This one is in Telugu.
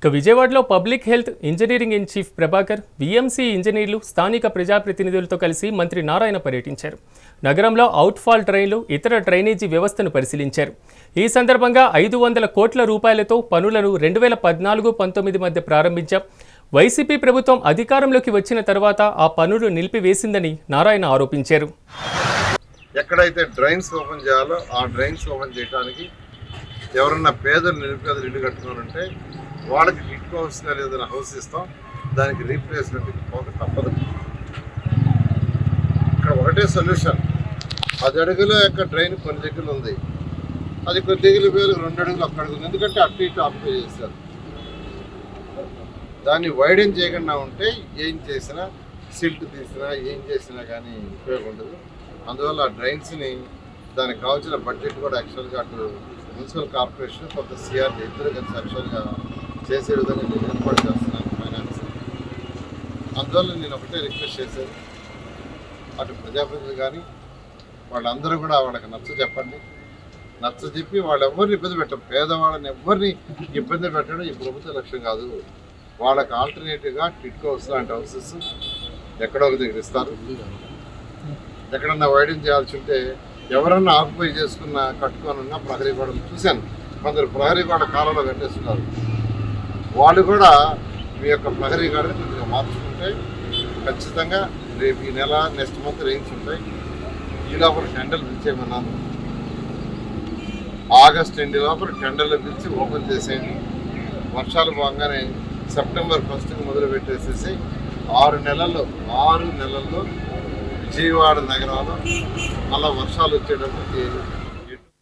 విజయవాడలో public health engineering in chief Prabhakar, VMC ఇంజనీర్లు, స్థానిక ప్రజాప్రతినిధులతో కలిసి మంత్రి నారాయణ పర్యటించారు. నగరంలో అవుట్ఫాల్ డ్రైన్లు, ఇతర డ్రైనేజీ వ్యవస్థను పరిశీలించారు. ఈ సందర్భంగా 500 కోట్ల రూపాయలతో పనులను 2014-19 మధ్య ప్రారంభించాం. వైసీపీ ప్రభుత్వం అధికారంలోకి వచ్చిన తర్వాత ఆ పనులు నిలిపివేసిందని నారాయణ ఆరోపించారు. ఎక్కడైతే డ్రైన్స్ ఓపెన్ చేయాలో ఆ డ్రైన్స్ ఓపెన్ చేయడానికి ఎవరన్నా పేదలు నిరుపేదలు ఇల్లు కట్టుకోవాలంటే వాళ్ళకి కిట్ హౌస్ ఏదైనా హౌస్ ఇస్తాం, దానికి రీప్లేస్మెంట్ పోక తప్పదు. ఇక్కడ ఒకటే సొల్యూషన్, 10 అడుగుల యొక్క డ్రైన్ కొన్ని దగ్గరలు ఉంది, అది కొన్ని దగ్గర పేరు 2 అడుగులు అక్కడ ఉంది. ఎందుకంటే అటు ఇటు ఆక్యుపై చేస్తారు. దాన్ని వైడెన్ చేయకుండా ఉంటే ఏం చేసినా, సిల్ట్ తీసినా, ఏం చేసినా కానీ ఉపయోగం ఉండదు. అందువల్ల ఆ డ్రైన్స్ని దానికి కావాల్సిన బడ్జెట్ కూడా యాక్చువల్గా అటు మున్సిపల్ కార్పొరేషన్ కొంత సిఆర్డీ ఇద్దరు కలిసి యాక్చువల్గా చేసే విధంగా నేను ఏర్పాటు చేస్తున్నాను ఫైనాన్స్. అందువల్ల నేను ఒకటే రిక్వెస్ట్ చేశాను, అటు ప్రజాప్రతినిధులు కానీ వాళ్ళందరూ కూడా వాళ్ళకి నచ్చ చెప్పి వాళ్ళు ఎవరిని ఇబ్బంది పెట్టడం, పేదవాళ్ళని ఎవరిని ఇబ్బంది పెట్టడం ఈ ప్రభుత్వ లక్ష్యం కాదు. వాళ్ళకి ఆల్టర్నేటివ్గా టిట్కో హౌస్ లాంటి హౌసెస్ ఎక్కడో ఒక దగ్గర ఇస్తారు. ఎక్కడన్నా వైడెన్ చేయాల్సి ఉంటే ఎవరన్నా ఆక్యుపై చేసుకున్న కట్టుకోనున్నా ప్రహరీ గోడలు చూశాను. కొందరు ప్రహరీ గోడ కాలంలో కట్టేస్తున్నారు. వాళ్ళు కూడా మీ యొక్క ప్రహరీ గోడని కొద్దిగా మార్చుకుంటే ఖచ్చితంగా రేపు ఈ నెల నెక్స్ట్ మంత్ రేంజ్ ఉంటాయి. ఈ లోపల టెండర్లు పిలిచేయమన్నాను. ఆగస్ట్ ఎండ్ లోపల టెండర్లు పిలిచి ఓపెన్ చేసేయండి. వర్షాలు పోగానే సెప్టెంబర్ 1కి మొదలు పెట్టేసేసి 6 నెలల్లో విజయవాడ నగరంలో మళ్ళీ వర్షాలు వచ్చేటప్పటికి